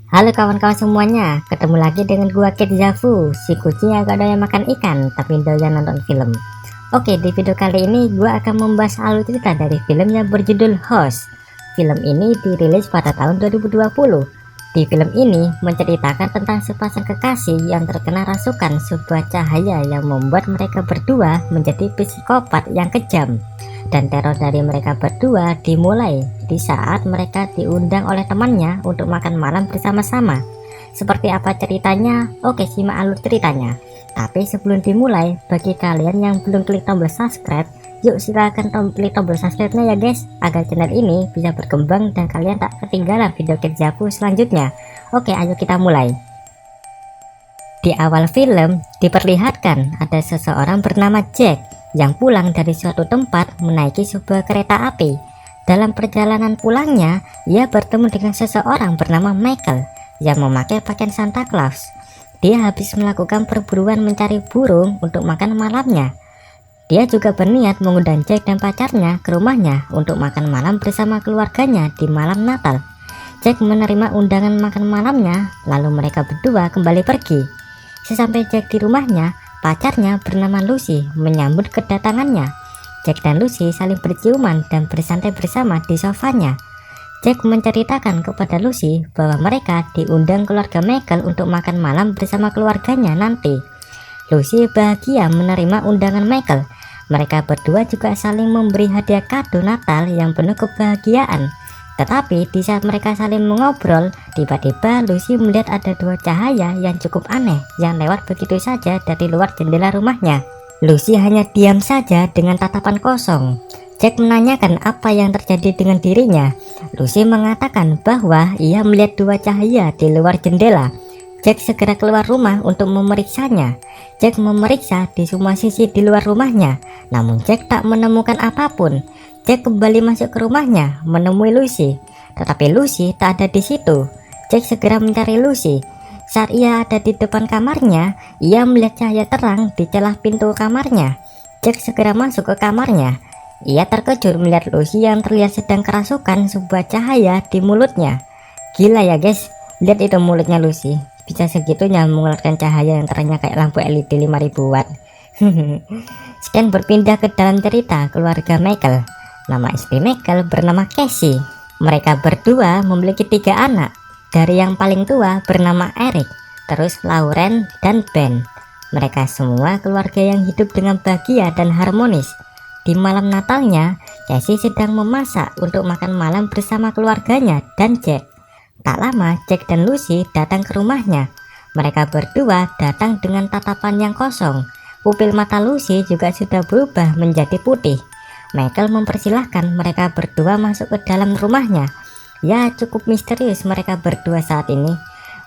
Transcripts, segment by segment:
Halo kawan-kawan semuanya, ketemu lagi dengan gua Kid Zafu, si kucing yang gak doyan makan ikan tapi doyan nonton film. Oke, di video kali ini gua akan membahas alur cerita dari film yang berjudul Host. Film ini dirilis pada tahun 2020. Di film ini menceritakan tentang sepasang kekasih yang terkena rasukan sebuah cahaya yang membuat mereka berdua menjadi psikopat yang kejam. Dan teror dari mereka berdua dimulai di saat mereka diundang oleh temannya untuk makan malam bersama-sama. Seperti apa ceritanya? Oke, simak alur ceritanya. Tapi sebelum dimulai, bagi kalian yang belum klik tombol subscribe, yuk silahkan klik tombol subscribe-nya ya guys, agar channel ini bisa berkembang dan kalian tak ketinggalan video Kid Zafu selanjutnya. Oke, ayo kita mulai. Di awal film diperlihatkan ada seseorang bernama Jack yang pulang dari suatu tempat menaiki sebuah kereta api. Dalam perjalanan pulangnya, ia bertemu dengan seseorang bernama Michael yang memakai pakaian Santa Claus. Dia habis melakukan perburuan mencari burung untuk makan malamnya. Dia juga berniat mengundang Jack dan pacarnya ke rumahnya untuk makan malam bersama keluarganya di malam Natal. Jack menerima undangan makan malamnya, lalu mereka berdua kembali pergi. Sesampai Jack di rumahnya, pacarnya bernama Lucy menyambut kedatangannya. Jack dan Lucy saling berciuman dan bersantai bersama di sofanya. Jack menceritakan kepada Lucy bahwa mereka diundang keluarga Michael untuk makan malam bersama keluarganya nanti. Lucy bahagia menerima undangan Michael. Mereka berdua juga saling memberi hadiah kado Natal yang penuh kebahagiaan. Tetapi di saat mereka saling mengobrol, tiba-tiba Lucy melihat ada dua cahaya yang cukup aneh yang lewat begitu saja dari luar jendela rumahnya. Lucy hanya diam saja dengan tatapan kosong. Jack menanyakan apa yang terjadi dengan dirinya. Lucy mengatakan bahwa ia melihat dua cahaya di luar jendela. Jack segera keluar rumah untuk memeriksanya. Jack memeriksa di semua sisi di luar rumahnya, namun Jack tak menemukan apapun. Jack kembali masuk ke rumahnya menemui Lucy, tetapi Lucy tak ada di situ. Jack segera mencari Lucy. Saat ia ada di depan kamarnya, ia melihat cahaya terang di celah pintu kamarnya. Jack segera masuk ke kamarnya. Ia terkejut melihat Lucy yang terlihat sedang kerasukan sebuah cahaya di mulutnya. Gila ya guys, lihat itu mulutnya Lucy, bisa segitunya mengeluarkan cahaya yang terangnya kayak lampu LED 5000 watt. Sekian berpindah ke dalam cerita keluarga Michael. Nama istri Michael bernama Casey. Mereka berdua memiliki 3 anak. Dari yang paling tua bernama Eric, terus Lauren dan Ben. Mereka semua keluarga yang hidup dengan bahagia dan harmonis. Di malam Natalnya, Casey sedang memasak untuk makan malam bersama keluarganya dan Jack. Tak lama Jack dan Lucy datang ke rumahnya. Mereka berdua datang dengan tatapan yang kosong. Pupil mata Lucy juga sudah berubah menjadi putih. Michael mempersilahkan mereka berdua masuk ke dalam rumahnya. Ya, cukup misterius mereka berdua saat ini.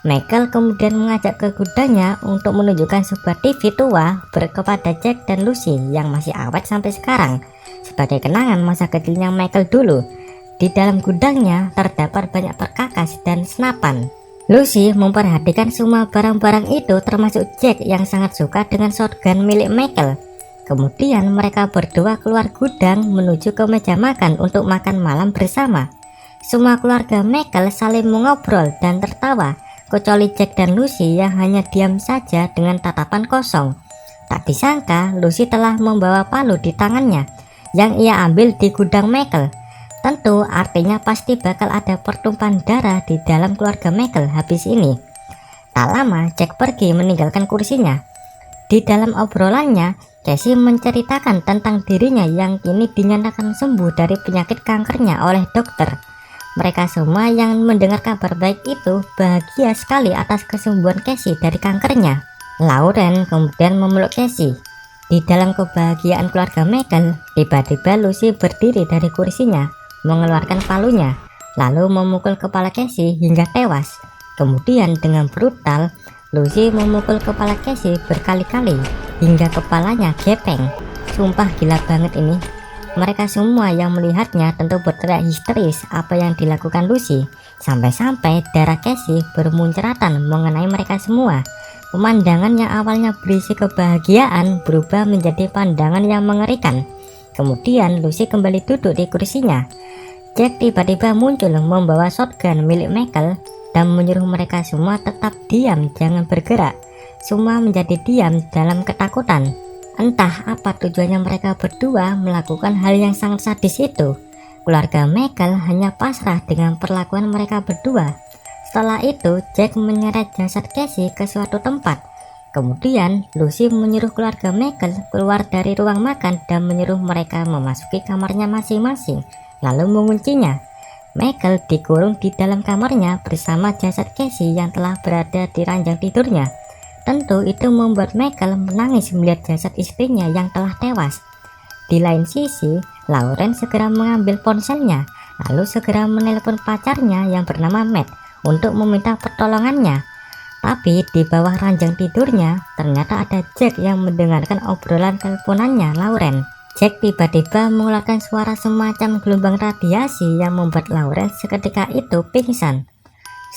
Michael kemudian mengajak ke gudangnya untuk menunjukkan sebuah TV tua kepada Jack dan Lucy yang masih awet sampai sekarang, sebagai kenangan masa kecilnya Michael dulu. Di dalam gudangnya terdapat banyak perkakas dan senapan. Lucy memperhatikan semua barang-barang itu termasuk Jack yang sangat suka dengan shotgun milik Michael. Kemudian mereka berdua keluar gudang menuju ke meja makan untuk makan malam bersama. Semua keluarga Michael saling mengobrol dan tertawa, kecuali Jack dan Lucy yang hanya diam saja dengan tatapan kosong. Tak disangka Lucy telah membawa palu di tangannya yang ia ambil di gudang Michael. Tentu artinya pasti bakal ada pertumpahan darah di dalam keluarga Michael habis ini. Tak lama Jack pergi meninggalkan kursinya. Di dalam obrolannya, Casey menceritakan tentang dirinya yang kini dinyatakan sembuh dari penyakit kankernya oleh dokter. Mereka semua yang mendengar kabar baik itu bahagia sekali atas kesembuhan Casey dari kankernya. Lauren kemudian memeluk Casey. Di dalam kebahagiaan keluarga Michael, tiba-tiba Lucy berdiri dari kursinya, mengeluarkan palunya, lalu memukul kepala Casey hingga tewas. Kemudian dengan brutal, Lucy memukul kepala Casey berkali-kali hingga kepalanya gepeng. Sumpah gila banget ini. Mereka semua yang melihatnya tentu berteriak histeris apa yang dilakukan Lucy. Sampai-sampai darah Casey bermunceratan mengenai mereka semua. Pemandangan yang awalnya berisi kebahagiaan berubah menjadi pandangan yang mengerikan. Kemudian Lucy kembali duduk di kursinya. Jack tiba-tiba muncul membawa shotgun milik Michael. dan menyuruh mereka semua tetap diam, jangan bergerak. Semua menjadi diam dalam ketakutan. Entah apa tujuannya mereka berdua melakukan hal yang sangat sadis itu. Keluarga Michael hanya pasrah dengan perlakuan mereka berdua. Setelah itu, Jack menyeret jasad Casey ke suatu tempat. Kemudian, Lucy menyuruh keluarga Michael keluar dari ruang makan dan menyuruh mereka memasuki kamarnya masing-masing, lalu menguncinya. Michael dikurung di dalam kamarnya bersama jasad Casey yang telah berada di ranjang tidurnya. Tentu itu membuat Michael menangis melihat jasad istrinya yang telah tewas. Di lain sisi, Lauren segera mengambil ponselnya, lalu segera menelpon pacarnya yang bernama Matt untuk meminta pertolongannya. Tapi di bawah ranjang tidurnya, ternyata ada Jack yang mendengarkan obrolan teleponannya Lauren. Jack tiba-tiba mengeluarkan suara semacam gelombang radiasi yang membuat Lauren seketika itu pingsan.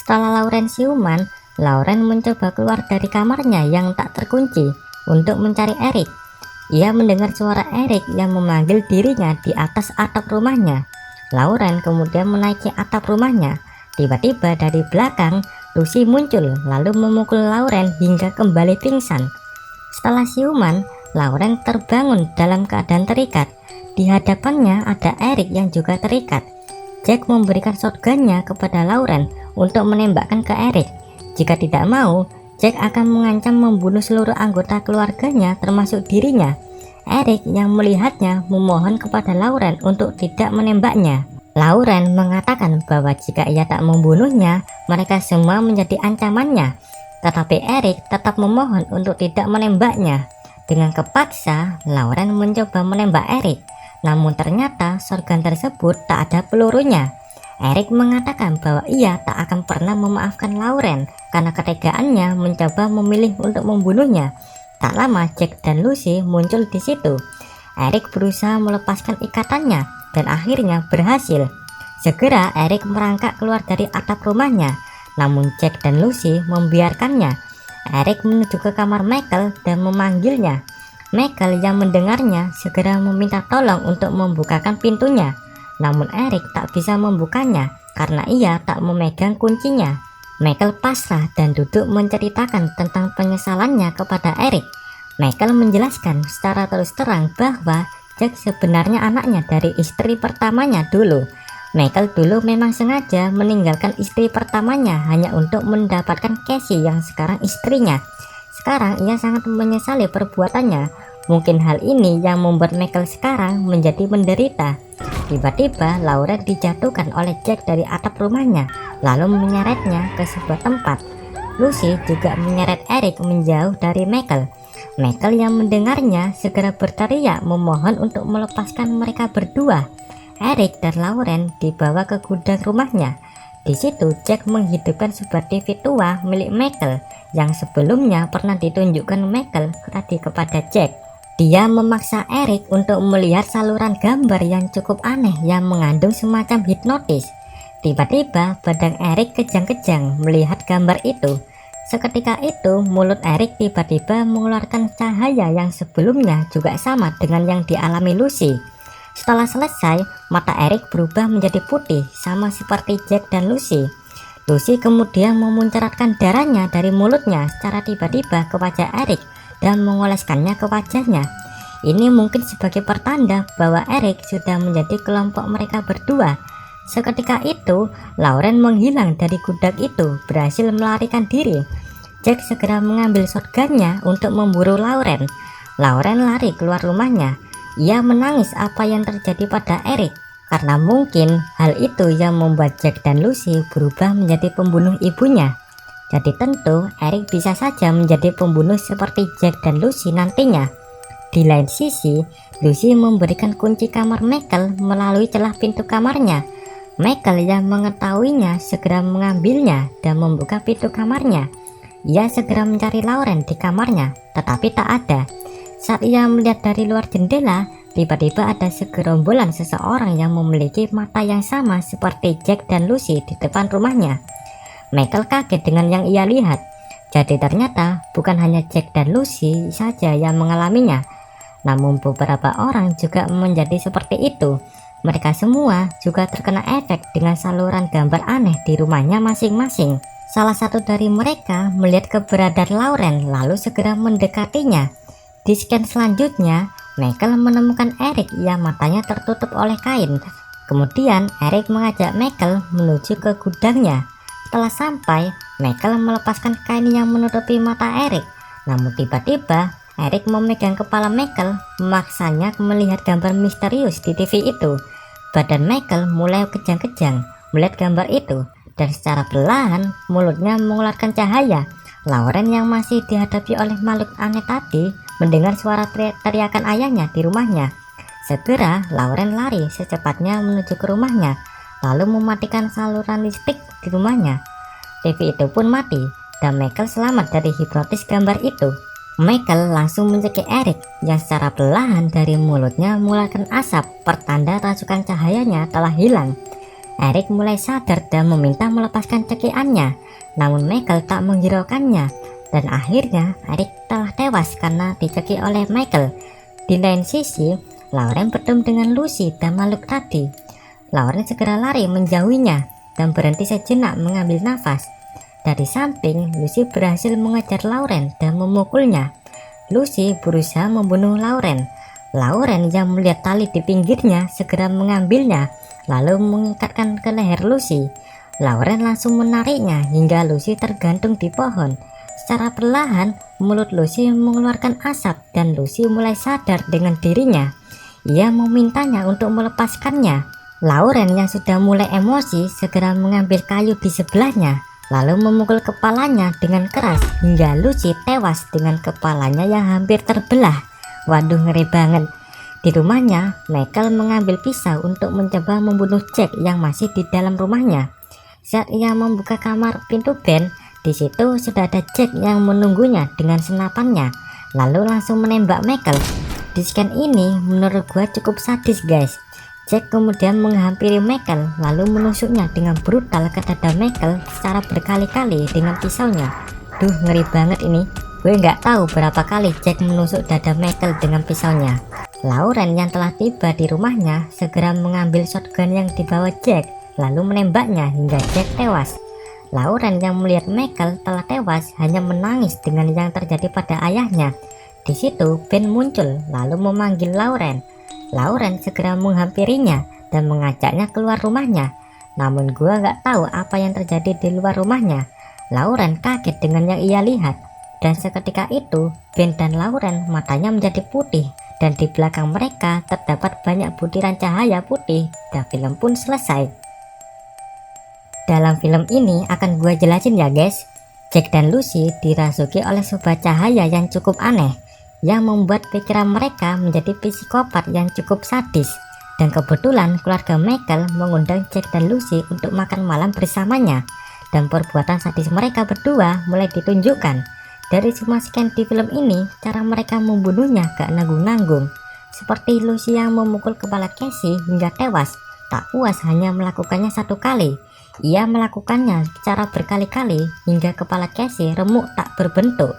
Setelah Lauren siuman, Lauren mencoba keluar dari kamarnya yang tak terkunci untuk mencari Eric. Ia mendengar suara Eric yang memanggil dirinya di atas atap rumahnya. Lauren kemudian menaiki atap rumahnya. Tiba-tiba dari belakang, Lucy muncul lalu memukul Lauren hingga kembali pingsan. Setelah siuman, Lauren terbangun dalam keadaan terikat. Di hadapannya ada Eric yang juga terikat. Jack memberikan shotgunnya kepada Lauren untuk menembakkan ke Eric. Jika tidak mau, Jack akan mengancam membunuh seluruh anggota keluarganya termasuk dirinya. Eric yang melihatnya memohon kepada Lauren untuk tidak menembaknya. Lauren mengatakan bahwa jika ia tak membunuhnya, mereka semua menjadi ancamannya. Tetapi Eric tetap memohon untuk tidak menembaknya. Dengan kepaksa, Lauren mencoba menembak Eric. Namun ternyata shotgun tersebut tak ada pelurunya. Eric mengatakan bahwa ia tak akan pernah memaafkan Lauren karena ketegaannya mencoba memilih untuk membunuhnya. Tak lama Jack dan Lucy muncul di situ. Eric berusaha melepaskan ikatannya dan akhirnya berhasil. Segera Eric merangkak keluar dari atap rumahnya, namun Jack dan Lucy membiarkannya. Eric menuju ke kamar Michael dan memanggilnya. Michael yang mendengarnya segera meminta tolong untuk membukakan pintunya. Namun Eric tak bisa membukanya karena ia tak memegang kuncinya. Michael pasrah dan duduk menceritakan tentang penyesalannya kepada Eric. Michael menjelaskan secara terus terang bahwa Jack sebenarnya anaknya dari istri pertamanya dulu. Michael dulu memang sengaja meninggalkan istri pertamanya hanya untuk mendapatkan Casey yang sekarang istrinya. Sekarang ia sangat menyesali perbuatannya. Mungkin hal ini yang membuat Michael sekarang menjadi menderita. Tiba-tiba Lauren dijatuhkan oleh Jack dari atap rumahnya, lalu menyeretnya ke sebuah tempat. Lucy juga menyeret Eric menjauh dari Michael. Michael yang mendengarnya segera berteriak memohon untuk melepaskan mereka berdua. Eric dan Lauren dibawa ke gudang rumahnya. Di situ Jack menghidupkan sebuah TV tua milik Michael yang sebelumnya pernah ditunjukkan Michael tadi kepada Jack. Dia memaksa Eric untuk melihat saluran gambar yang cukup aneh yang mengandung semacam hipnotis. Tiba-tiba badan Eric kejang-kejang melihat gambar itu. Seketika itu mulut Eric tiba-tiba mengeluarkan cahaya yang sebelumnya juga sama dengan yang dialami Lucy. Setelah selesai, mata Eric berubah menjadi putih sama seperti Jack dan Lucy. Lucy kemudian memuncratkan darahnya dari mulutnya secara tiba-tiba ke wajah Eric dan mengoleskannya ke wajahnya. Ini mungkin sebagai pertanda bahwa Eric sudah menjadi kelompok mereka berdua. Seketika itu, Lauren menghilang dari gudang itu, berhasil melarikan diri. Jack segera mengambil shotgunnya untuk memburu Lauren. Lauren lari keluar rumahnya. Ia menangis apa yang terjadi pada Eric, karena mungkin hal itu yang membuat Jack dan Lucy berubah menjadi pembunuh ibunya. Jadi tentu Eric bisa saja menjadi pembunuh seperti Jack dan Lucy nantinya. Di lain sisi, Lucy memberikan kunci kamar Michael melalui celah pintu kamarnya. Michael yang mengetahuinya segera mengambilnya dan membuka pintu kamarnya. Ia segera mencari Lauren di kamarnya, tetapi tak ada. Saat ia melihat dari luar jendela, tiba-tiba ada segerombolan seseorang yang memiliki mata yang sama seperti Jack dan Lucy di depan rumahnya. Michael kaget dengan yang ia lihat. Jadi ternyata bukan hanya Jack dan Lucy saja yang mengalaminya, namun beberapa orang juga menjadi seperti itu. Mereka semua juga terkena efek dengan saluran gambar aneh di rumahnya masing-masing. Salah satu dari mereka melihat keberadaan Lauren lalu segera mendekatinya. Di scan selanjutnya, Michael menemukan Eric yang matanya tertutup oleh kain. Kemudian Eric mengajak Michael menuju ke gudangnya. Setelah sampai, Michael melepaskan kain yang menutupi mata Eric. Namun tiba-tiba Eric memegang kepala Michael, memaksanya melihat gambar misterius di TV itu. Badan Michael mulai kejang-kejang melihat gambar itu, dan secara perlahan mulutnya mengeluarkan cahaya. Lauren yang masih dihadapi oleh makhluk aneh tadi mendengar suara teriakan ayahnya di rumahnya. Segera Lauren lari secepatnya menuju ke rumahnya, lalu mematikan saluran listrik di rumahnya. TV itu pun mati dan Michael selamat dari hipnotis gambar itu. Michael langsung mencekik Eric yang secara perlahan dari mulutnya mengeluarkan asap, pertanda rasukan cahayanya telah hilang. Eric mulai sadar dan meminta melepaskan cekikannya, namun Michael tak menghiraukannya, dan akhirnya Eric telah tewas karena dicekik oleh Michael. Di lain sisi, Lauren bertemu dengan Lucy dan makhluk tadi. Lauren segera lari menjauhinya dan berhenti sejenak mengambil nafas. Dari samping, Lucy berhasil mengejar Lauren dan memukulnya. Lucy berusaha membunuh Lauren. Lauren yang melihat tali di pinggirnya segera mengambilnya, lalu mengikatkan ke leher Lucy. Lauren langsung menariknya hingga Lucy tergantung di pohon. Secara perlahan, mulut Lucy mengeluarkan asap dan Lucy mulai sadar dengan dirinya. Ia memintanya untuk melepaskannya. Lauren yang sudah mulai emosi segera mengambil kayu di sebelahnya, lalu memukul kepalanya dengan keras hingga Lucy tewas dengan kepalanya yang hampir terbelah. Waduh, ngeri banget. Di rumahnya, Michael mengambil pisau untuk mencoba membunuh Jack yang masih di dalam rumahnya. Saat ia membuka kamar pintu Ben, di situ sudah ada Jack yang menunggunya dengan senapannya, lalu langsung menembak Michael. Di scan ini menurut gua cukup sadis guys. Jack kemudian menghampiri Michael lalu menusuknya dengan brutal ke dada Michael secara berkali-kali dengan pisaunya. Duh, ngeri banget ini. Gue nggak tahu berapa kali Jack menusuk dada Michael dengan pisaunya. Lauren yang telah tiba di rumahnya segera mengambil shotgun yang dibawa Jack lalu menembaknya hingga Jack tewas. Lauren yang melihat Michael telah tewas hanya menangis dengan yang terjadi pada ayahnya. Di situ Ben muncul lalu memanggil Lauren. Lauren segera menghampirinya dan mengajaknya keluar rumahnya. Namun gua nggak tahu apa yang terjadi di luar rumahnya. Lauren kaget dengan yang ia lihat, dan seketika itu Ben dan Lauren matanya menjadi putih, dan di belakang mereka terdapat banyak butiran cahaya putih, dan film pun selesai. Dalam film ini akan gue jelasin ya guys. Jack dan Lucy dirasuki oleh sebuah cahaya yang cukup aneh, yang membuat pikiran mereka menjadi psikopat yang cukup sadis. Dan kebetulan keluarga Michael mengundang Jack dan Lucy untuk makan malam bersamanya, dan perbuatan sadis mereka berdua mulai ditunjukkan. Dari semua scan di film ini, cara mereka membunuhnya gak nanggung-nanggung. Seperti Lucy yang memukul kepala Casey hingga tewas, tak puas hanya melakukannya satu kali. Ia melakukannya secara berkali-kali hingga kepala Casey remuk tak berbentuk.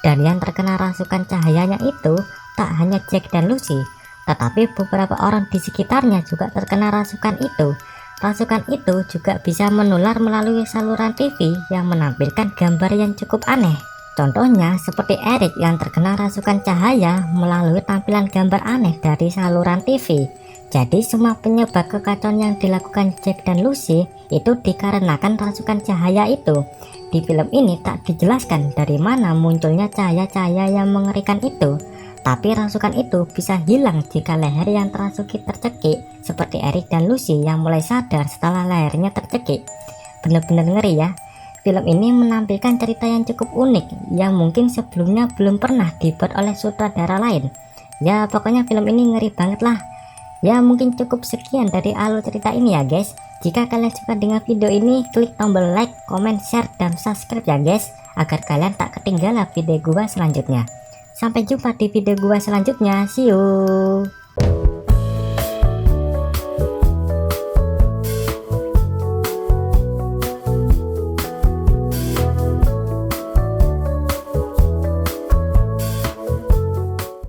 Dan yang terkena rasukan cahayanya itu tak hanya Jack dan Lucy, tetapi beberapa orang di sekitarnya juga terkena rasukan itu. Rasukan itu juga bisa menular melalui saluran TV yang menampilkan gambar yang cukup aneh. Contohnya seperti Eric yang terkena rasukan cahaya melalui tampilan gambar aneh dari saluran TV. Jadi semua penyebab kekacauan yang dilakukan Jack dan Lucy itu dikarenakan rasukan cahaya itu. Di film ini tak dijelaskan dari mana munculnya cahaya-cahaya yang mengerikan itu, tapi rasukan itu bisa hilang jika leher yang terasuki tercekik, seperti Eric dan Lucy yang mulai sadar setelah lehernya tercekik. Bener-bener ngeri ya. Film ini menampilkan cerita yang cukup unik yang mungkin sebelumnya belum pernah dibuat oleh sutradara lain. Ya pokoknya film ini ngeri banget lah. Ya mungkin cukup sekian dari alur cerita ini ya guys. Jika kalian suka dengan video ini, klik tombol like, comment, share, dan subscribe ya guys, agar kalian tak ketinggalan video gua selanjutnya. Sampai jumpa di video gua selanjutnya. See you.